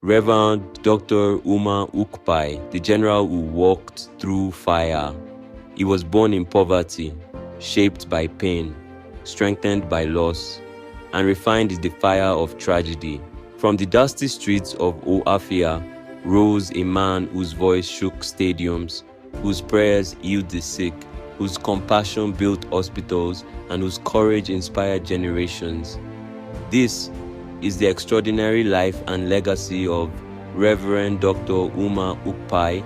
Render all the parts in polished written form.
Reverend Dr. Ukpai, the general who walked through fire. He was born in poverty, shaped by pain, strengthened by loss, and refined in the fire of tragedy. From the dusty streets of Ohafia rose a man whose voice shook stadiums, whose prayers healed the sick, whose compassion built hospitals, and whose courage inspired generations. This is the extraordinary life and legacy of Reverend Dr. Ukpai,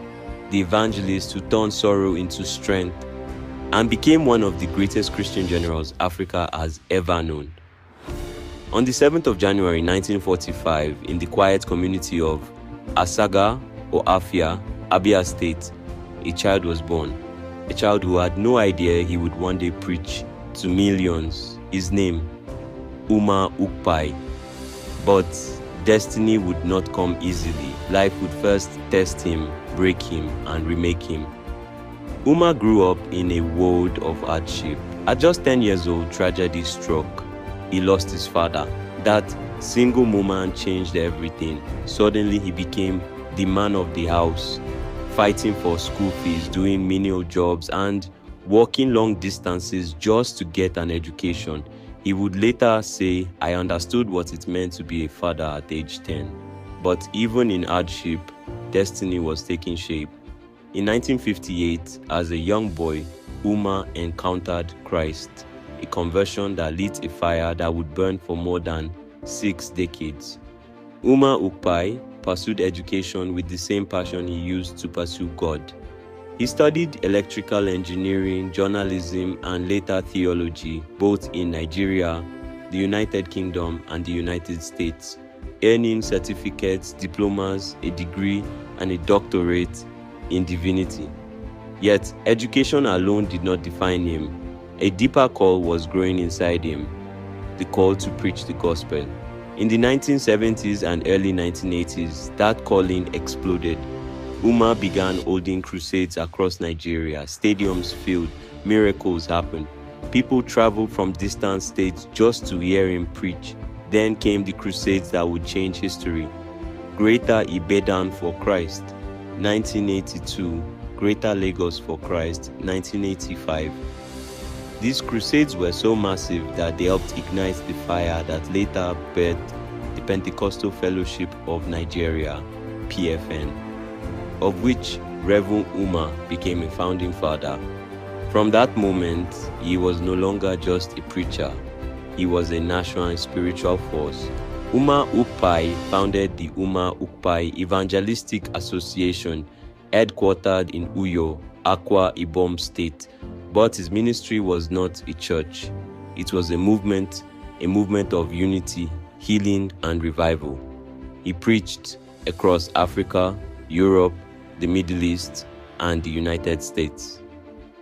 the evangelist who turned sorrow into strength and became one of the greatest Christian generals Africa has ever known. On the 7th of January 1945, in the quiet community of Asaga Ohafia, Abia State, a child was born. A child who had no idea he would one day preach to millions. His name, Ukpai. But destiny would not come easily. Life would first test him, break him, and remake him. Grew up in a world of hardship. At just 10 years old, tragedy struck. He lost his father. That single moment changed everything. Suddenly, he became the man of the house, fighting for school fees, doing menial jobs, and walking long distances just to get an education. He would later say, "I understood what it meant to be a father at age 10. But even in hardship, destiny was taking shape. In 1958, as a young boy, encountered Christ, a conversion that lit a fire that would burn for more than 6 decades. Ukpai pursued education with the same passion he used to pursue God. He studied electrical engineering, journalism, and later theology, both in Nigeria, the United Kingdom, and the United States, earning certificates, diplomas, a degree, and a doctorate in divinity. Yet, education alone did not define him. A deeper call was growing inside him, the call to preach the gospel. In the 1970s and early 1980s, that calling exploded. Began holding crusades across Nigeria. Stadiums filled, miracles happened. People traveled from distant states just to hear him preach. Then came the crusades that would change history. Greater Ibadan for Christ, 1982. Greater Lagos for Christ, 1985. These crusades were so massive that they helped ignite the fire that later birthed the Pentecostal Fellowship of Nigeria, PFN, of which Reverend became a founding father. From that moment, he was no longer just a preacher. He was a national and spiritual force. Ukpai founded the Ukpai Evangelistic Association, headquartered in Uyo, Akwa Ibom State. But his ministry was not a church. It was a movement of unity, healing, and revival. He preached across Africa, Europe, the Middle East, and the United States.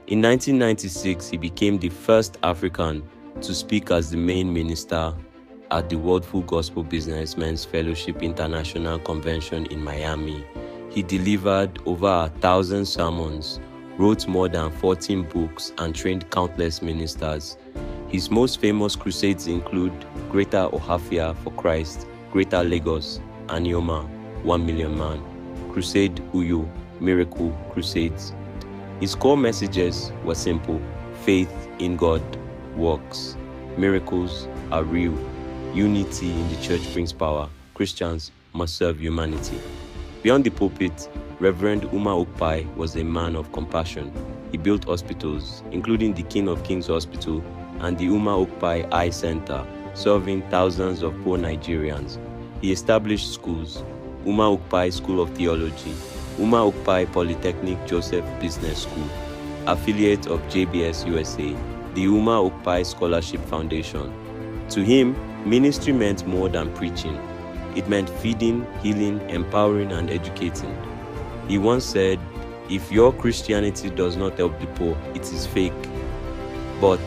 In 1996, he became the first African to speak as the main minister at the World Full Gospel Businessmen's Fellowship International Convention in Miami. He delivered over 1,000 sermons, wrote more than 14 books, and trained countless ministers. His most famous crusades include Greater Ohafia for Christ, Greater Lagos, Anioma, 1 million man, Crusade Uyo, Miracle Crusades. His core messages were simple: faith in God works, miracles are real, unity in the church brings power, Christians must serve humanity. Beyond the pulpit, Reverend Ukpai was a man of compassion. He built hospitals, including the King of Kings Hospital and the Ukpai Eye Center, serving thousands of poor Nigerians. He established schools: Ukpai School of Theology, Ukpai Polytechnic Joseph Business School, affiliate of JBS USA, the Ukpai Scholarship Foundation. To him, ministry meant more than preaching. It meant feeding, healing, empowering, and educating. He once said, "If your Christianity does not help the poor, it is fake." But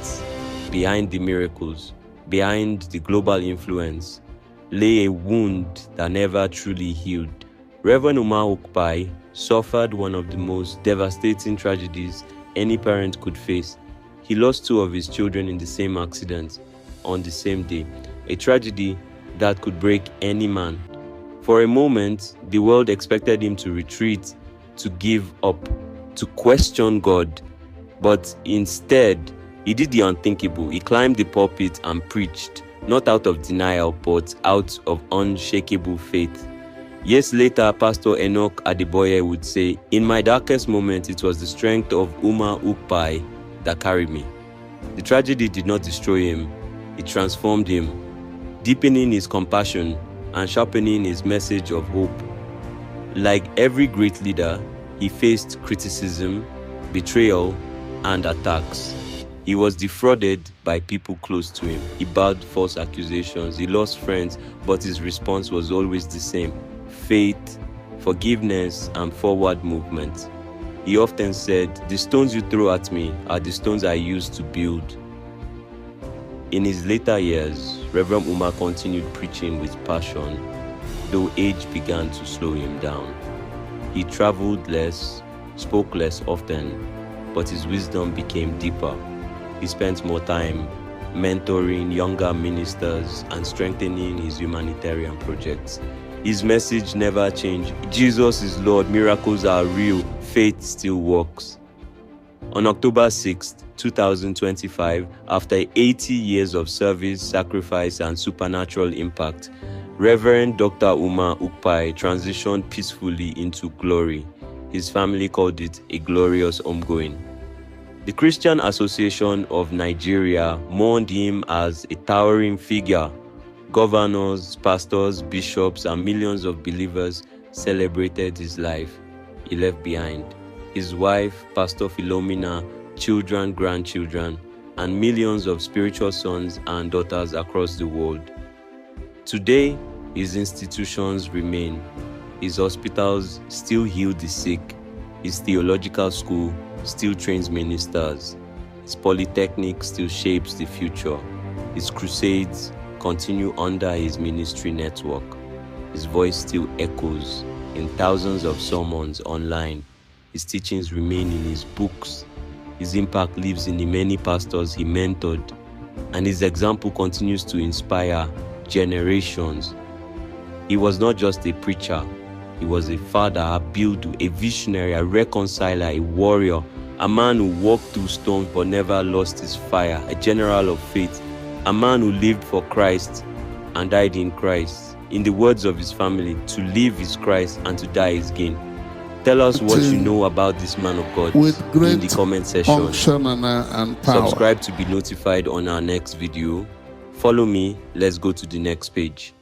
behind the miracles, behind the global influence, lay a wound that never truly healed. Reverend Ukpai suffered one of the most devastating tragedies any parent could face. He lost 2 of his children in the same accident on the same day, a tragedy that could break any man. For a moment, the world expected him to retreat, to give up, to question God. But instead, he did the unthinkable. He climbed the pulpit and preached, not out of denial, but out of unshakable faith. Years later, Pastor Enoch Adeboye would say, "In my darkest moment, it was the strength of Ukpai that carried me." The tragedy did not destroy him, it transformed him, deepening his compassion and sharpening his message of hope. Like every great leader, he faced criticism, betrayal, and attacks. He was defrauded by people close to him. He bared false accusations. He lost friends, but his response was always the same: faith, forgiveness, and forward movement. He often said, "The stones you throw at me are the stones I use to build." In his later years, Reverend Umar continued preaching with passion, though age began to slow him down. He traveled less, spoke less often, but his wisdom became deeper. He spent more time mentoring younger ministers and strengthening his humanitarian projects. His message never changed. Jesus is Lord, miracles are real, faith still works. On October 6, 2025, after 80 years of service, sacrifice, and supernatural impact, Reverend Dr. Umar Ukpai transitioned peacefully into glory. His family called it a glorious homegoing. The Christian Association of Nigeria mourned him as a towering figure. Governors, pastors, bishops, and millions of believers celebrated his life he left behind. His wife, Pastor Philomena, children, grandchildren, and millions of spiritual sons and daughters across the world. Today, his institutions remain. His hospitals still heal the sick. His theological school still trains ministers. His polytechnic still shapes the future. His crusades continue under his ministry network. His voice still echoes in thousands of sermons online. His teachings remain in his books. His impact lives in the many pastors he mentored, and his example continues to inspire generations. He was not just a preacher. He was a father, a builder, a visionary, a reconciler, a warrior, a man who walked through storms but never lost his fire, a general of faith, a man who lived for Christ and died in Christ. In the words of his family, to live is Christ and to die is gain. Tell us what you know about this man of God in the comment section. And power. Subscribe to be notified on our next video. Follow me. Let's go to the next page.